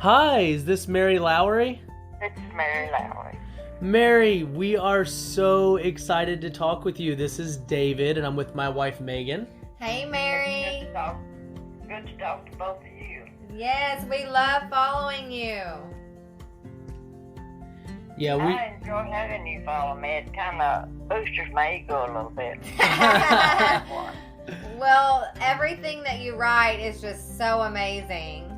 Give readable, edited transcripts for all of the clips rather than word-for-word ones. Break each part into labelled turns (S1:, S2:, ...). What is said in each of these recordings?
S1: Hi, is this Mary Lowry?
S2: It's Mary Lowry.
S1: Mary, we are so excited to talk with you. This is David, and I'm with my wife, Megan.
S3: Hey, Mary.
S2: Good to talk to both of you.
S3: Yes, we love following you.
S1: Yeah,
S2: I enjoy having you follow me. It kind of boosts my ego a little bit.
S3: Well, everything that you write is just so amazing.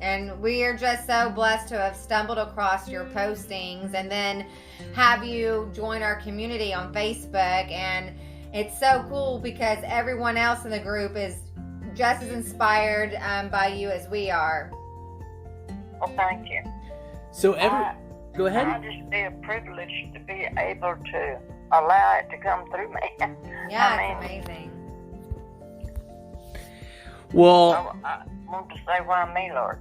S3: And we are just so blessed to have stumbled across your postings and then have you join our community on Facebook. And it's so cool because everyone else in the group is just as inspired by you as we are.
S2: Well, thank you.
S1: So go ahead.
S2: I just feel privileged to be able to allow it to come through me.
S3: Yeah, it's amazing.
S1: Well,
S2: I want to say why me, Lord.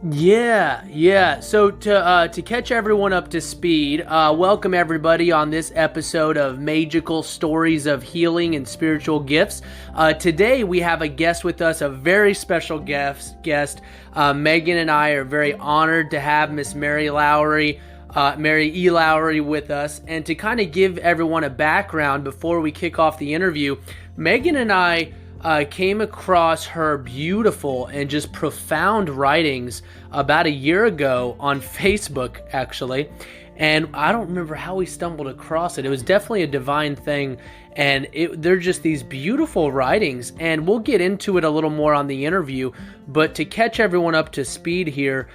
S1: Yeah. So to catch everyone up to speed, welcome everybody on this episode of Maegical Stories of Healing and Spiritual Gifts. Today we have a guest with us, a very special guest. Megan and I are very honored to have Miss Mary Lowry, Mary E. Lowry with us. And to kind of give everyone a background before we kick off the interview, Megan and I came across her beautiful and just profound writings about a year ago on Facebook, actually. And I don't remember how we stumbled across it. It was definitely a divine thing. And they're just these beautiful writings. And we'll get into it a little more on the interview. But to catch everyone up to speed here,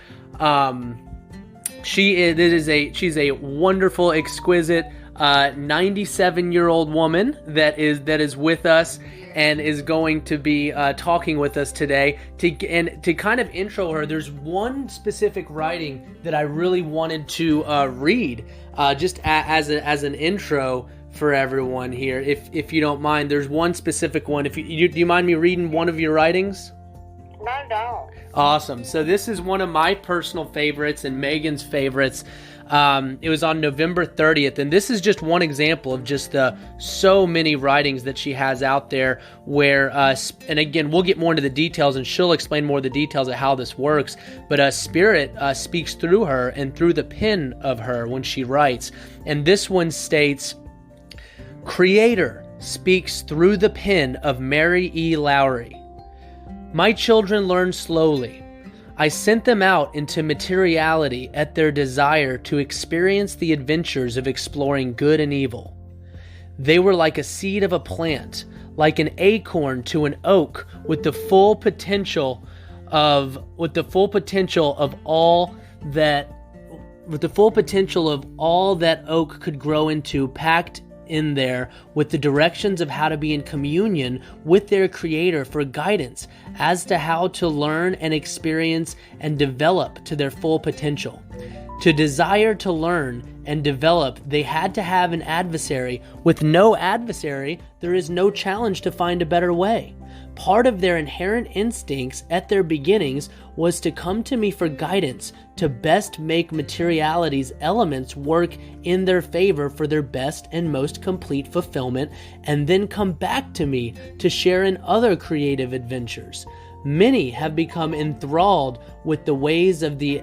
S1: she's a wonderful, exquisite 97-year-old woman that is with us and is going to be talking with us today. To kind of intro her, there's one specific writing that I really wanted to read just as an intro for everyone here, if you don't mind. There's one specific one. Do you mind me reading one of your writings?
S2: No, don't.
S1: Awesome. So this is one of my personal favorites and Megan's favorites. It was on November 30th, and this is just one example of just the so many writings that she has out there where, and again, we'll get more into the details, and she'll explain more of the details of how this works, but Spirit speaks through her and through the pen of her when she writes. And this one states, Creator speaks through the pen of Mary E. Lowry. My children learn slowly. I sent them out into materiality at their desire to experience the adventures of exploring good and evil. They were like a seed of a plant, like an acorn to an oak, with the full potential of all that oak could grow into, packed in there with the directions of how to be in communion with their Creator for guidance as to how to learn and experience and develop to their full potential. To desire to learn and develop, they had to have an adversary. With no adversary, there is no challenge to find a better way. Part of their inherent instincts at their beginnings was to come to me for guidance, to best make materiality's elements work in their favor for their best and most complete fulfillment, and then come back to me to share in other creative adventures. Many have become enthralled with the ways of the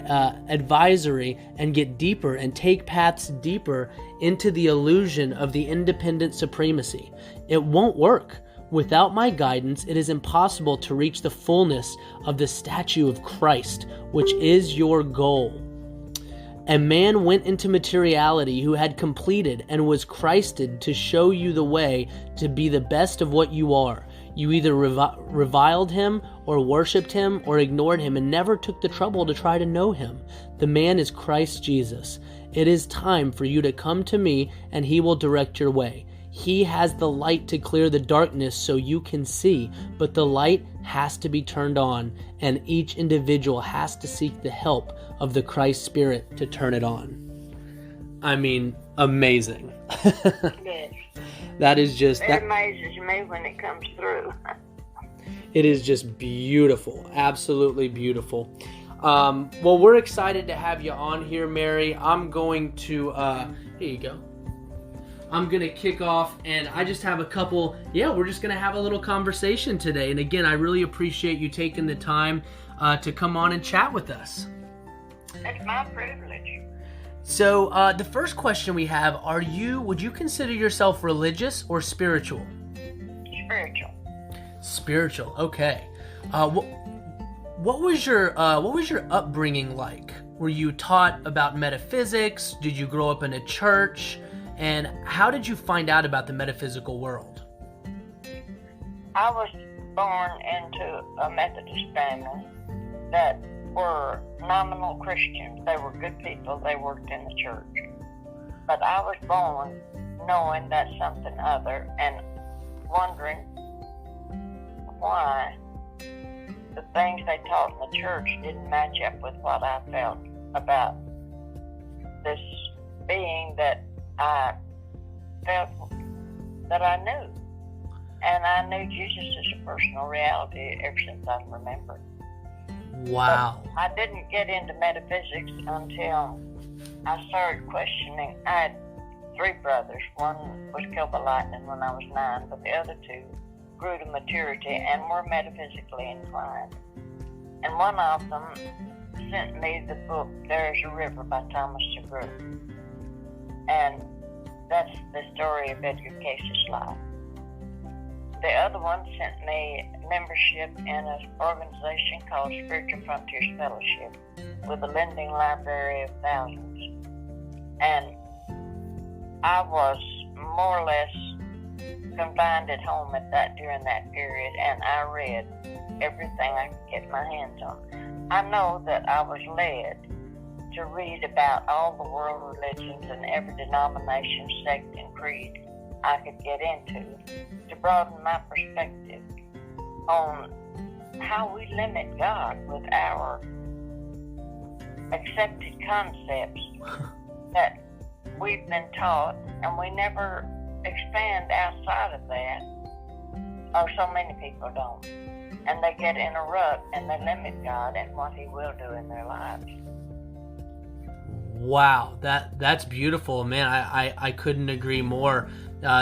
S1: advisory and get deeper and take paths deeper into the illusion of the independent supremacy. It won't work. Without my guidance, it is impossible to reach the fullness of the statue of Christ, which is your goal. A man went into materiality who had completed and was Christed to show you the way to be the best of what you are. You either reviled him or worshipped him or ignored him and never took the trouble to try to know him. The man is Christ Jesus. It is time for you to come to me and he will direct your way. He has the light to clear the darkness so you can see, but the light has to be turned on, and each individual has to seek the help of the Christ Spirit to turn it on. I mean, amazing.
S2: Yes.
S1: That is just...
S2: It amazes me when it comes through.
S1: It is just beautiful. Absolutely beautiful. Well, we're excited to have you on here, Mary. I'm going to... here you go. I'm going to kick off, and I just have a couple, we're just going to have a little conversation today. And again, I really appreciate you taking the time to come on and chat with us.
S2: It's my privilege.
S1: So the first question we have, would you consider yourself religious or spiritual?
S2: Spiritual.
S1: Spiritual, okay. What was your upbringing like? Were you taught about metaphysics? Did you grow up in a church? And how did you find out about the metaphysical world?
S2: I was born into a Methodist family that were nominal Christians. They were good people. They worked in the church. But I was born knowing that something other and wondering why the things they taught in the church didn't match up with what I felt about this being that I felt that I knew. And I knew Jesus as a personal reality ever since I can remember.
S1: Wow.
S2: But I didn't get into metaphysics until I started questioning. I had 3 brothers. One was killed by lightning when I was 9, but the other 2 grew to maturity and were metaphysically inclined. And one of them sent me the book There's a River by Thomas Segura. And that's the story of Edgar Case's life. The other one sent me membership in an organization called Spiritual Frontiers Fellowship with a lending library of thousands. And I was more or less confined at home during that period, and I read everything I could get my hands on. I know that I was led to read about all the world religions and every denomination, sect, and creed I could get into to broaden my perspective on how we limit God with our accepted concepts that we've been taught, and we never expand outside of that, or so many people don't. And they get in a rut and they limit God and what He will do in their lives.
S1: Wow, that's beautiful, man. I couldn't agree more.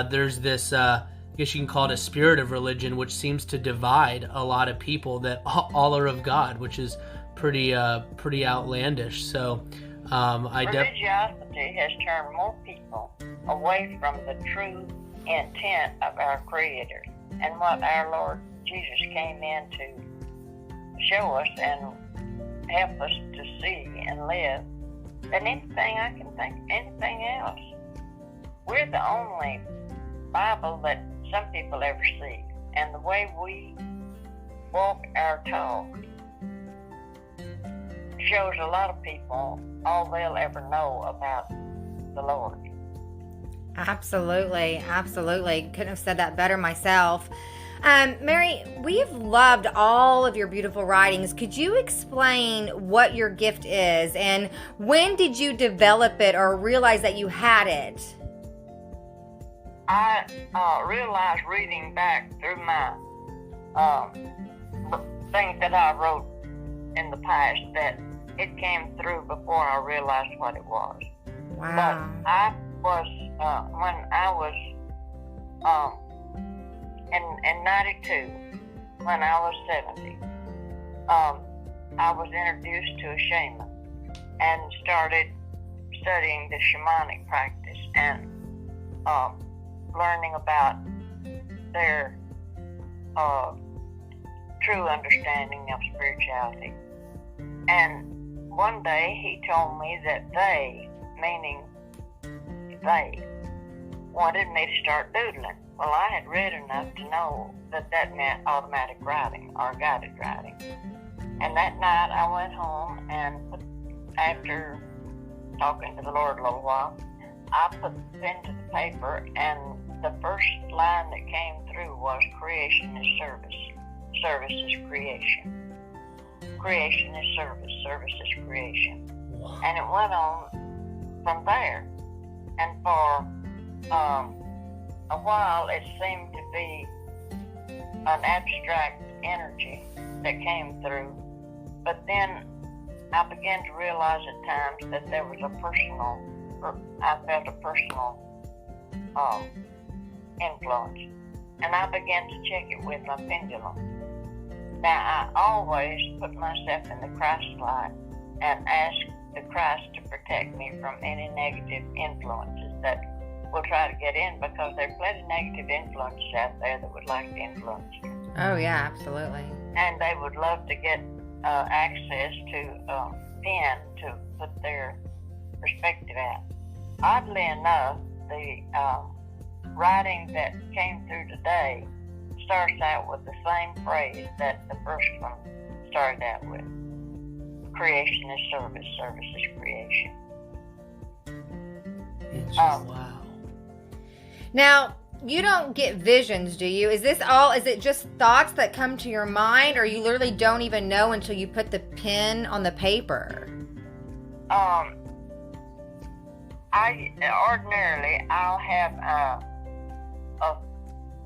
S1: There's this, I guess you can call it a spirit of religion, which seems to divide a lot of people that all are of God, which is pretty outlandish. So,
S2: religiosity has turned more people away from the true intent of our Creator and what our Lord Jesus came in to show us and help us to see and live than anything I can think, anything else. We're the only Bible that some people ever see, and the way we walk our talk shows a lot of people all they'll ever know about the Lord.
S3: Absolutely. Couldn't have said that better myself. Mary, we've loved all of your beautiful writings. Could you explain what your gift is, and when did you develop it or realize that you had it?
S2: I realized reading back through my things that I wrote in the past that it came through before I realized what it was.
S3: Wow.
S2: But I was, when I was in 92, when I was 70, I was introduced to a shaman and started studying the shamanic practice and learning about their true understanding of spirituality. And one day he told me that they, meaning they, wanted me to start doodling. Well, I had read enough to know that meant automatic writing or guided writing. And that night I went home and after talking to the Lord a little while, I put the pen to the paper, and the first line that came through was creation is service. Service is creation. Creation is service. Service is creation.
S1: Wow.
S2: And it went on from there. And for a while, it seemed to be an abstract energy that came through. But then I began to realize at times that there was I felt a personal influence. And I began to check it with my pendulum. Now, I always put myself in the Christ light and ask the Christ to protect me from any negative influences that will try to get in, because there are plenty of negative influences out there that would like to influence you.
S3: Oh, yeah, absolutely.
S2: And they would love to get access to pen to put their perspective out. Oddly enough, the writing that came through today starts out with the same phrase that the first one started out with. Creation is service, service is creation.
S1: Wow.
S3: Now, you don't get visions, do you? Is it just thoughts that come to your mind, or you literally don't even know until you put the pen on the paper?
S2: I'll have a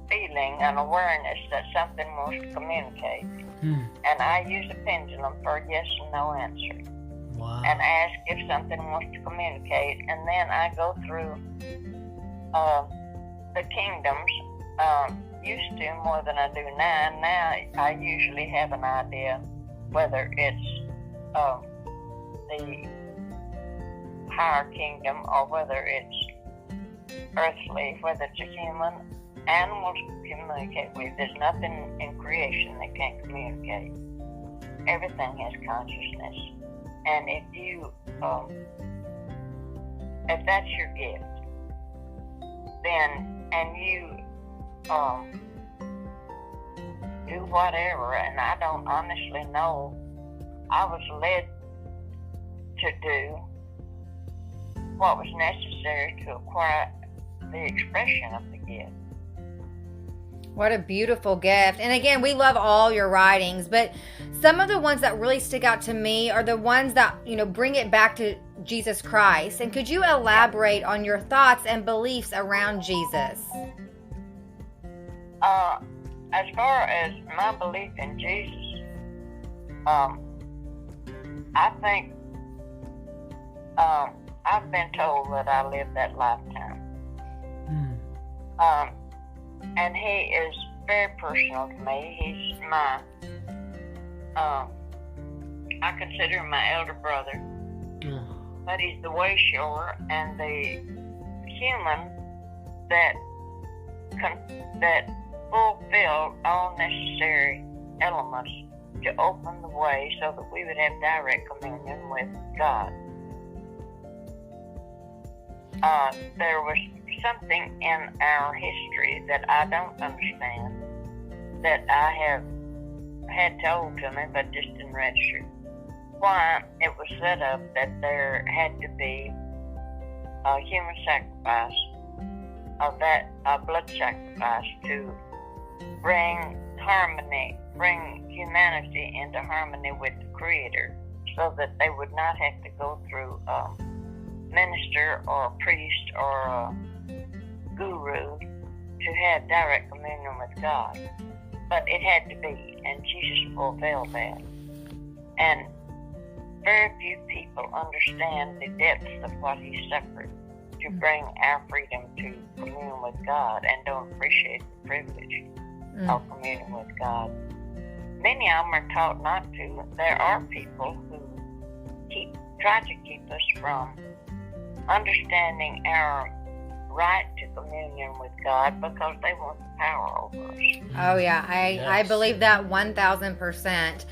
S2: feeling, an awareness that something wants to communicate. And I use a pendulum for a yes and no answer.
S1: Wow.
S2: And ask if something wants to communicate. And then I go through the kingdoms, used to more than I do now. Now I usually have an idea whether it's the higher kingdom or whether it's earthly, whether it's a human. Animals communicate with. There's nothing in creation that can't communicate. Everything has consciousness. And if that's your gift, then, and you do whatever, and I don't honestly know, I was led to do what was necessary to acquire the expression of the gift.
S3: What a beautiful gift. And again, we love all your writings, but some of the ones that really stick out to me are the ones that, bring it back to Jesus Christ. And could you elaborate on your thoughts and beliefs around Jesus?
S2: As far as my belief in Jesus, I think I've been told that I lived that lifetime. And he is very personal to me. He's my, I consider him my elder brother. But he's the way shower and the human that fulfilled all necessary elements to open the way so that we would have direct communion with God. There was something in our history that I don't understand, that I have had told to me but just didn't register. Why it was set up that there had to be a human sacrifice, a blood sacrifice, to bring harmony, bring humanity into harmony with the Creator, so that they would not have to go through a minister or a priest or a guru to have direct communion with God. But it had to be, and Jesus fulfilled that. And very few people understand the depths of what he suffered to bring our freedom to commune with God, and don't appreciate the privilege of communing with God. Many of them are taught not to. There are people who try to keep us from understanding our right to communion with God because they want the power over us.
S3: Oh yeah, I believe that 1,000%.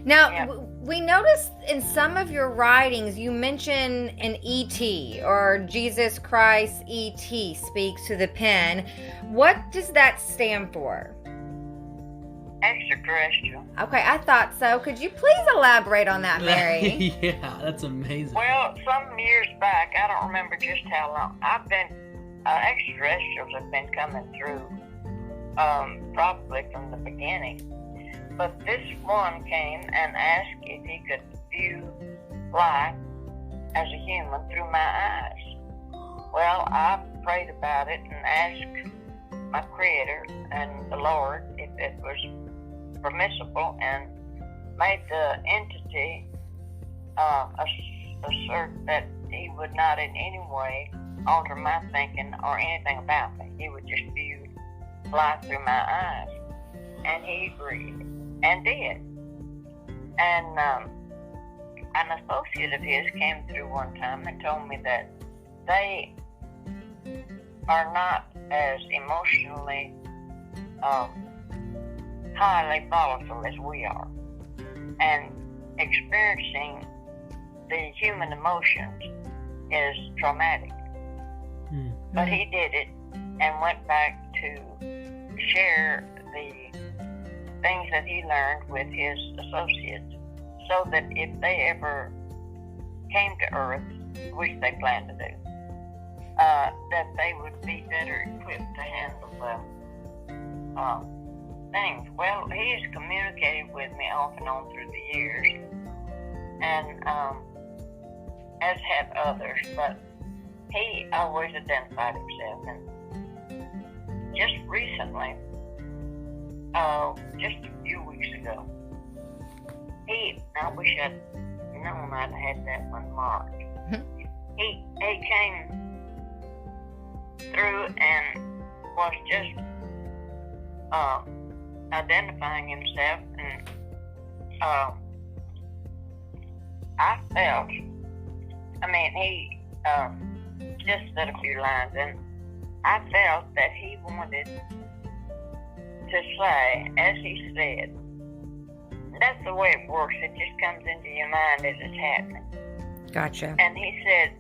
S3: Now, we noticed in some of your writings you mention an ET, or Jesus Christ ET speaks to the pen. What does that stand for?
S2: Extraterrestrial.
S3: Okay, I thought so. Could you please elaborate on that, Mary?
S1: Yeah, that's amazing.
S2: Well, some years back, I don't remember just how long, extraterrestrials have been coming through probably from the beginning. But this one came and asked if he could view life as a human through my eyes. Well, I prayed about it and asked my Creator and the Lord if it was permissible, and made the entity assert that he would not in any way alter my thinking or anything about me. He would just view life through my eyes. And he agreed. and did. And an associate of his came through one time and told me that they are not as emotionally highly volatile as we are, and experiencing the human emotions is traumatic.
S1: Hmm.
S2: But he did it and went back to share the things that he learned with his associates, so that if they ever came to Earth, which they plan to do, that they would be better equipped to handle the things. Well, he has communicated with me off and on through the years, and as have others, but he always identified himself. And just recently, just a few weeks ago, I wish I'd known I'd had that one marked. He came through and was just identifying himself, and I felt, he just said a few lines, and I felt that he wanted to say, as he said, that's the way it works. It just comes into your mind as it's happening.
S3: Gotcha.
S2: And he said,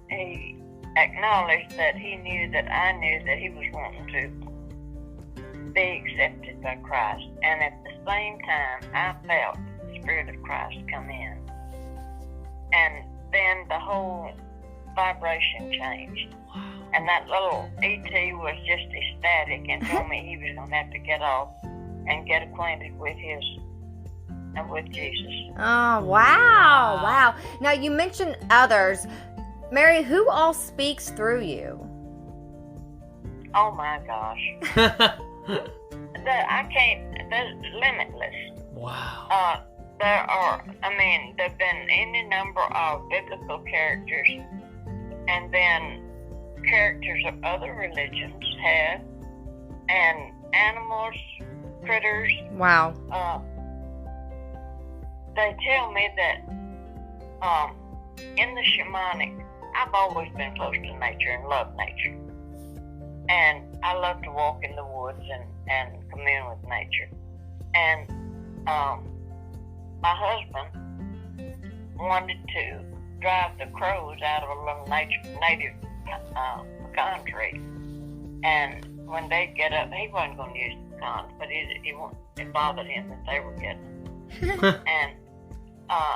S2: he acknowledged that he knew that I knew that he was wanting to be accepted by Christ. And at the same time, I felt the Spirit of Christ come in. And then the whole vibration changed. And that little E.T. was just ecstatic and told me he was going to have to get off and get acquainted with with Jesus.
S3: Oh, wow. Wow. Now, you mentioned others. Mary, who all speaks through you?
S2: Oh, my gosh. They're limitless.
S1: Wow.
S2: There've been any number of biblical characters, and then characters of other religions have, and animals, critters.
S3: Wow.
S2: They tell me that in the shamanic, I've always been close to nature and love nature. And I love to walk in the woods and commune with nature. And my husband wanted to drive the crows out of a little native pecan tree. And when they get up, he wasn't going to use the pecans, but it bothered him that they were getting. And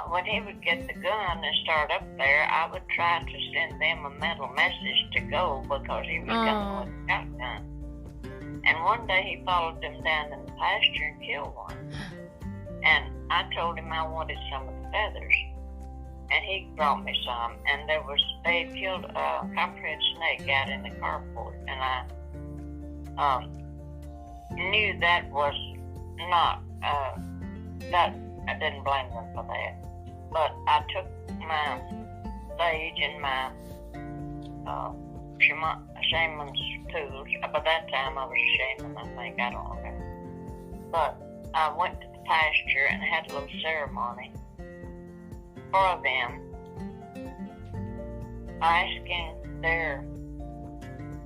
S2: when he would get the gun and start up there, I would try to send them a mental message to go, because he was coming with a shotgun. And one day he followed them down in the pasture and killed one. And I told him I wanted some of the feathers. And he brought me some, and they had killed a copperhead snake out in the carport, and I knew that was not, that I didn't blame them for that. But I took my sage and my shaman's tools. By that time I was a shaman, I think, I don't remember. But I went to the pasture and had a little ceremony for them, asking their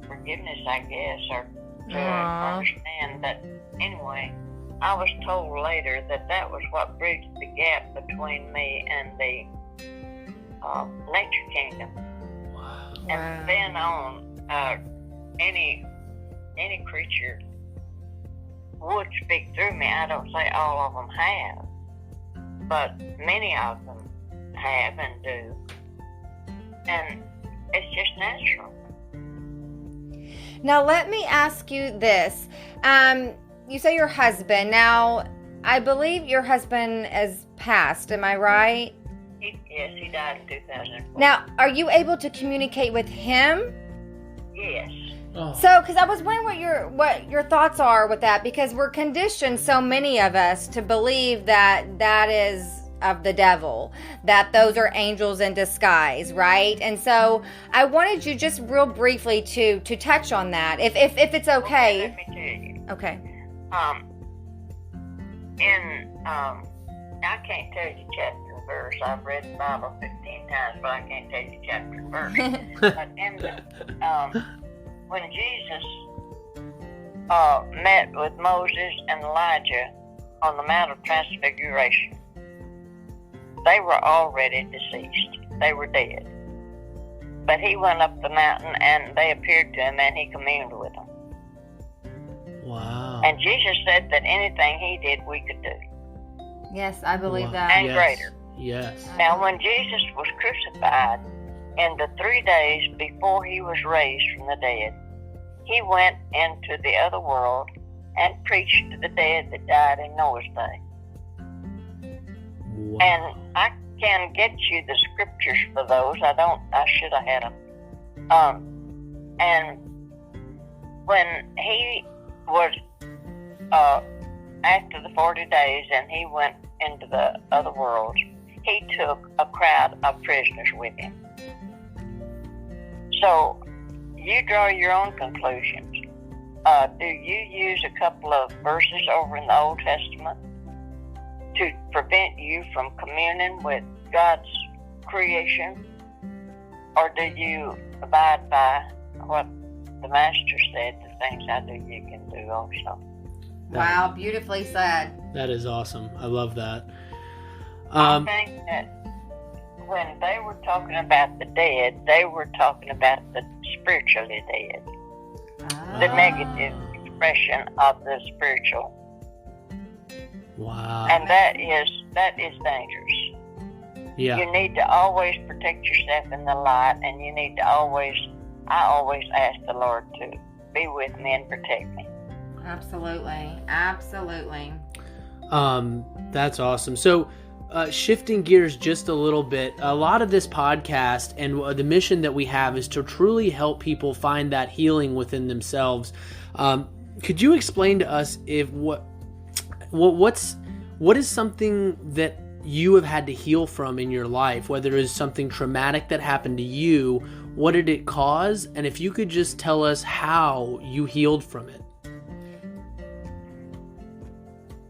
S2: forgiveness, I guess, or to understand that. Anyway, I was told later that was what bridged the gap between me and the nature kingdom.
S1: Wow.
S2: And from then on, any creature would speak through me. I don't say all of them have, but many of them have and do, and it's just natural.
S3: Now, let me ask you this. You say your husband. Now, I believe your husband has passed. Am I right?
S2: Yes, he died in 2004.
S3: Now, are you able to communicate with him?
S2: Yes.
S1: Oh.
S3: So, because I was wondering what your thoughts are with that, because we're conditioned, so many of us, to believe that is of the devil, that those are angels in disguise, right? And so I wanted you just real briefly to touch on that, if it's okay.
S2: Let me tell you.
S3: Okay.
S2: I can't tell you chapter and verse. I've read the Bible 15 times, but I can't tell you chapter and verse. But in the, when Jesus met with Moses and Elijah on the Mount of Transfiguration, they were already deceased. They were dead. But he went up the mountain and they appeared to him and he communed with them.
S1: Wow.
S2: And Jesus said that anything he did, we could do.
S3: Yes, I believe
S1: Wow.
S3: that.
S2: And
S1: Yes.
S2: greater.
S1: Yes.
S2: Now, when Jesus was crucified, in the 3 days before he was raised from the dead, he went into the other world and preached to the dead that died in Noah's day.
S1: Wow.
S2: And I can get you the scriptures for those. I should have had them. And when he was, after the 40 days and he went into the other world, he took a crowd of prisoners with him. So you draw your own conclusions. Do you use a couple of verses over in the Old Testament to prevent you from communing with God's creation? Or do you abide by what the Master said, the things I do you can do also?
S3: Wow, beautifully said.
S1: That is awesome. I love that.
S2: I think that when they were talking about the dead, they were talking about the spiritually dead. The negative expression of the spiritual.
S1: Wow.
S2: And that is dangerous.
S1: Yeah.
S2: You need to always protect yourself in the light, and you need to I always ask the Lord to be with me and protect me.
S3: Absolutely. Absolutely.
S1: That's awesome. So, shifting gears just a little bit, a lot of this podcast and the mission that we have is to truly help people find that healing within themselves. Could you explain to us what is something that you have had to heal from in your life, whether it's something traumatic that happened to you, what did it cause? And if you could just tell us how you healed from it.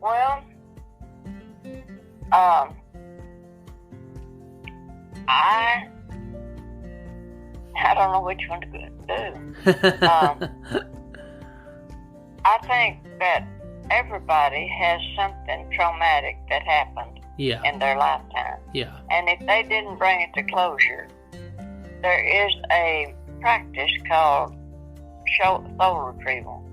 S2: Well, I don't know which one to do. I think that everybody has something traumatic that happened in their lifetime.
S1: Yeah.
S2: And if they didn't bring it to closure, there is a practice called soul retrieval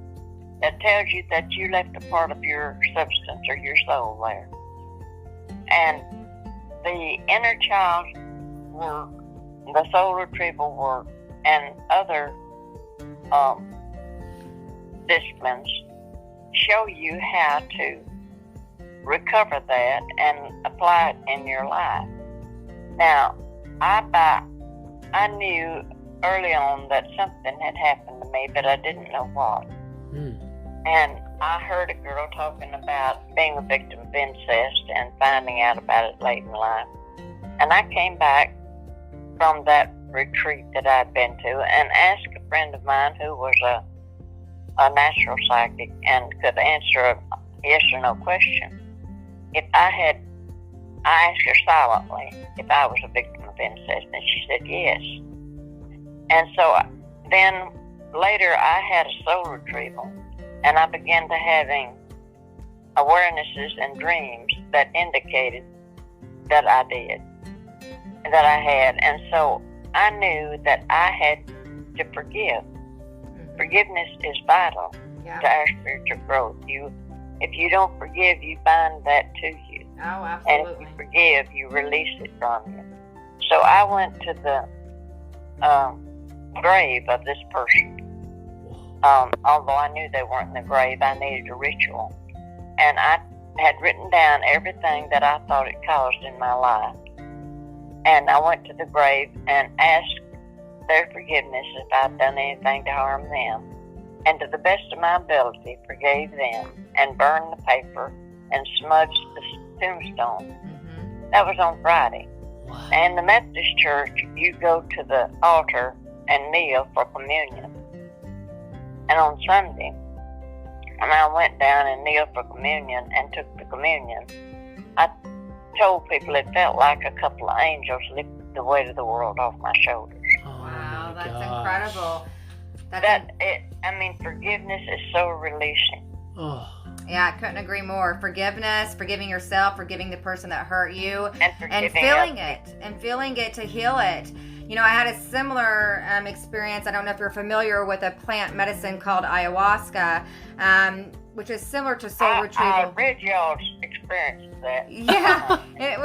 S2: that tells you that you left a part of your substance or your soul there. And the inner child work, the soul retrieval work, and other disciplines show you how to recover that and apply it in your life. Now, I knew early on that something had happened to me, but I didn't know what. And I heard a girl talking about being a victim of incest and finding out about it late in life. And I came back from that retreat that I'd been to and asked a friend of mine who was a natural psychic and could answer a yes or no question. I asked her silently if I was a victim of incest, and she said yes. And so then later I had a soul retrieval, and I began to having awarenesses and dreams that indicated that I did, that I had. And so I knew that I had to forgive. Forgiveness is vital to our spiritual growth. If you don't forgive, you bind that to you.
S3: Oh, absolutely.
S2: And if you forgive, you release it from you. So I went to the grave of this person. Although I knew they weren't in the grave, I needed a ritual. And I had written down everything that I thought it caused in my life. And I went to the grave and asked their forgiveness if I'd done anything to harm them. And to the best of my ability, forgave them and burned the paper and smudged the tombstone. That was on Friday.
S1: Wow.
S2: And the Methodist Church, you go to the altar and kneel for communion. And on Sunday, when I went down and kneeled for communion and took the communion, I told people it felt like a couple of angels lifted the weight of the world off my shoulders.
S3: Wow, that's
S1: gosh.
S3: incredible.
S2: Forgiveness is so releasing.
S1: Oh.
S3: Yeah, I couldn't agree more. Forgiveness, forgiving yourself, forgiving the person that hurt you,
S2: And
S3: feeling it to heal it. You know, I had a similar experience. I don't know if you're familiar with a plant medicine called ayahuasca, which is similar to soul retrieval.
S2: I read y'all's experience of that.
S3: Yeah, it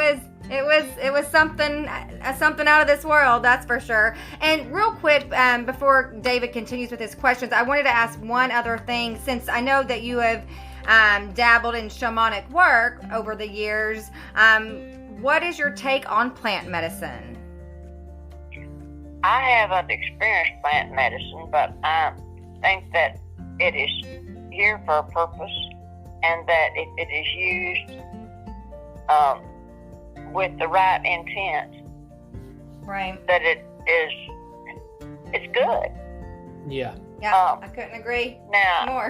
S3: was something out of this world, that's for sure. And real quick, before David continues with his questions, I wanted to ask one other thing, since I know that you have dabbled in shamanic work over the years. What is your take on plant medicine?
S2: I haven't experienced plant medicine, but I think that it is here for a purpose, and that if it is used with the right intent,
S3: Right.
S2: that it's good.
S1: Yeah.
S3: Yeah, I couldn't agree
S2: Now,
S3: more.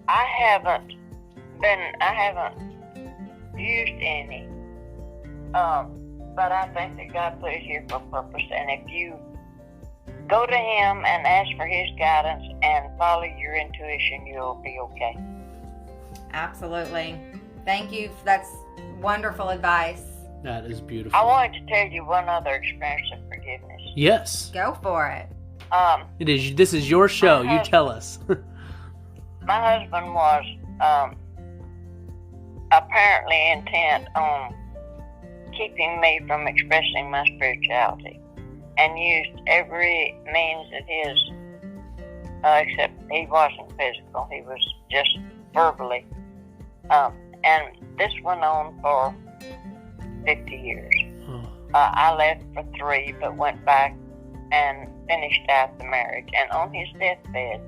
S2: I haven't used any, but I think that God put it here for a purpose, and if you go to Him and ask for His guidance and follow your intuition, you'll be okay.
S3: Absolutely. Thank you. That's wonderful advice.
S1: That is beautiful.
S2: I wanted to tell you one other experience of forgiveness.
S1: Yes.
S3: Go for it.
S1: It is. This is your show. You tell us.
S2: My husband was apparently intent on keeping me from expressing my spirituality, and used every means of his, except he wasn't physical, he was just verbally. And this went on for 50 years. I left for 3, but went back and finished out the marriage. And on his deathbed,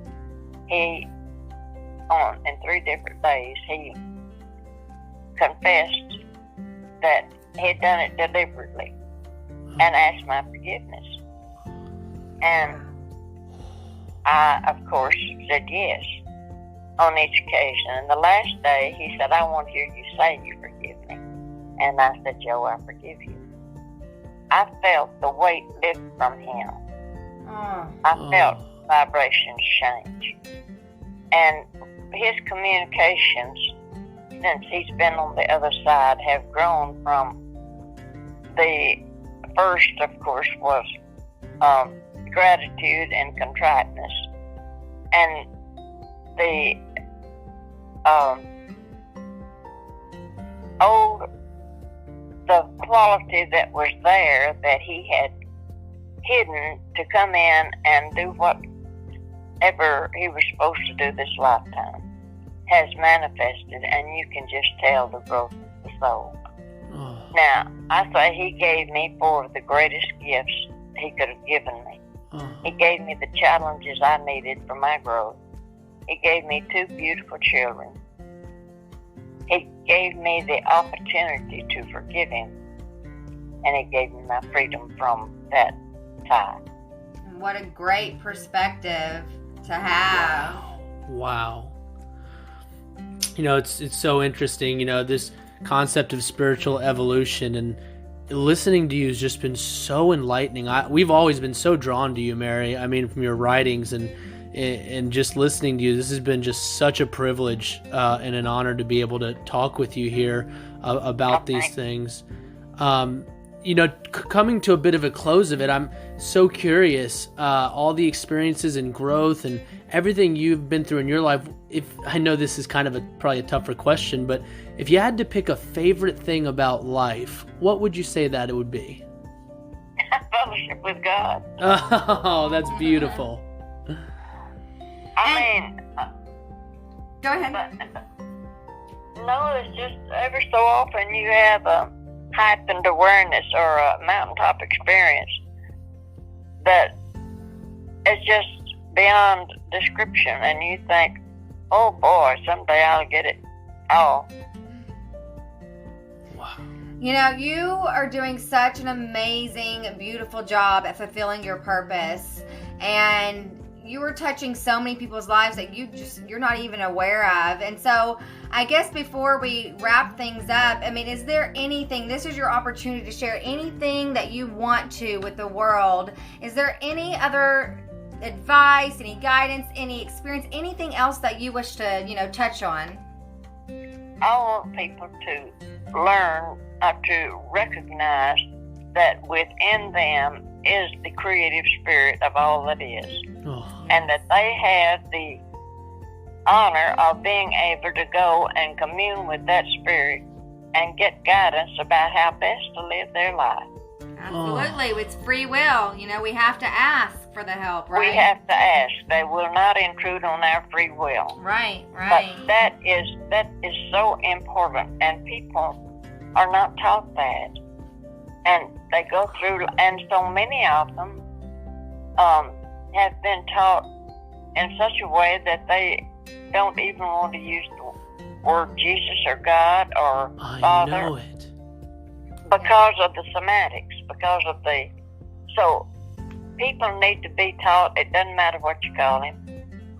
S2: in 3 different days, he confessed that he'd done it deliberately and asked my forgiveness. And I, of course, said yes on each occasion. And the last day, he said, "I want to hear you say you forgive me." And I said, "Joe, I forgive you." I felt the weight lift from him. I felt vibrations change. And his communications, since he's been on the other side, have grown from the first, of course, was gratitude and contriteness. And the quality that was there that he had hidden to come in and do whatever he was supposed to do this lifetime has manifested, and you can just tell the growth of the soul. Now, I say he gave me 4 of the greatest gifts he could have given me. He gave me the challenges I needed for my growth. He gave me 2 beautiful children. He gave me the opportunity to forgive him, and he gave me my freedom from that tie.
S3: What a great perspective to have.
S1: Wow. You know, it's so interesting, you know, this concept of spiritual evolution, and listening to you has just been so enlightening. We've always been so drawn to you, Mary. I mean, from your writings and just listening to you, this has been just such a privilege and an honor to be able to talk with you here about these things. You know, coming to a bit of a close of it, I'm so curious, all the experiences and growth and everything you've been through in your life. If I know this is kind of probably a tougher question, but if you had to pick a favorite thing about life, what would you say that it would be?
S2: Fellowship with God.
S1: Oh, that's beautiful.
S2: I mean,
S3: Go ahead.
S2: no, it's just every so often you have a heightened awareness or a mountaintop experience that is just beyond description, and you think, "Oh boy, someday I'll get it all."
S1: Wow.
S3: You know, you are doing such an amazing, beautiful job at fulfilling your purpose. And you are touching so many people's lives that you're not even aware of. And so I guess before we wrap things up, I mean, is there anything, this is your opportunity to share anything that you want to with the world. Is there any other advice, any guidance, any experience, anything else that you wish to, touch on?
S2: I want people to learn how to recognize that within them is the creative spirit of all that is. Oh. And that they have the honor of being able to go and commune with that spirit and get guidance about how best to live their life.
S3: Absolutely. It's free will. We have to ask for the help, right?
S2: We have to ask. They will not intrude on our free will.
S3: Right.
S2: But that is so important, and people are not taught that. And they go through, and so many of them have been taught in such a way that they don't even want to use the word Jesus or God or Father. I know it. Because of the semantics, so people need to be taught. It doesn't matter what you call him.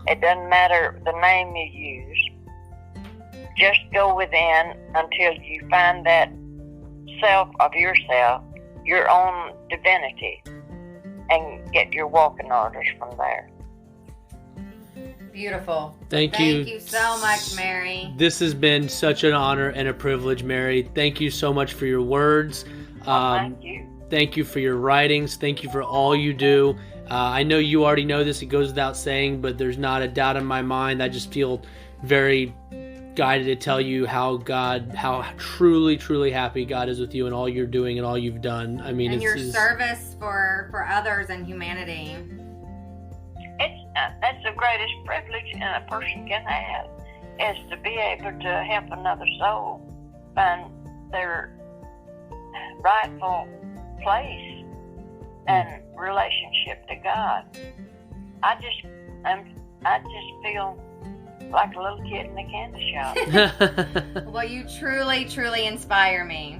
S2: It doesn't matter the name you use. Just go within until you find that self of yourself, your own divinity, and get your walking orders from there.
S3: Beautiful.
S1: Thank you.
S3: Thank you so much, Mary.
S1: This has been such an honor and a privilege, Mary. Thank you so much for your words.
S2: Thank you.
S1: Thank you for your writings. Thank you for all you do. I know you already know this. It goes without saying, but there's not a doubt in my mind. I just feel very guided to tell you how truly, truly happy God is with you and all you're doing and all you've done. I mean,
S3: and your service for others and humanity.
S2: That's the greatest privilege a person can have, is to be able to help another soul find their rightful place and relationship to God. I just feel like a little kid in a candy shop.
S3: Well, you truly, truly inspire me.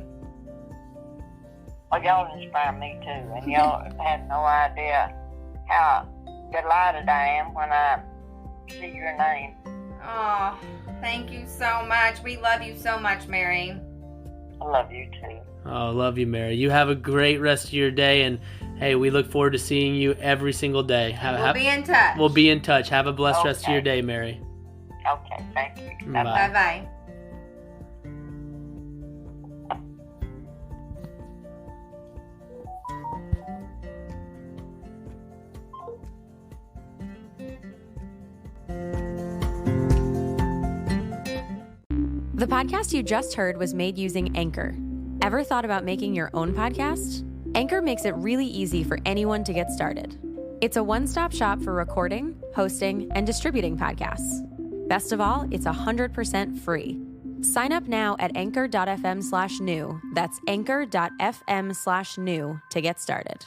S2: Well, y'all inspire me too, and y'all have no idea how delighted I am when I see your name.
S3: Oh, thank you so much. We love you so much, Mary.
S2: I love you too.
S1: Oh, love you, Mary. You have a great rest of your day, and hey, we look forward to seeing you every single day.
S3: We'll be in touch.
S1: We'll be in touch. Have a blessed rest of your day, Mary.
S2: Okay, thank you.
S1: Bye.
S3: Bye-bye.
S4: The podcast you just heard was made using Anchor. Ever thought about making your own podcast? Anchor makes it really easy for anyone to get started. It's a one-stop shop for recording, hosting, and distributing podcasts. Best of all, it's 100% free. Sign up now at anchor.fm/new. That's anchor.fm/new to get started.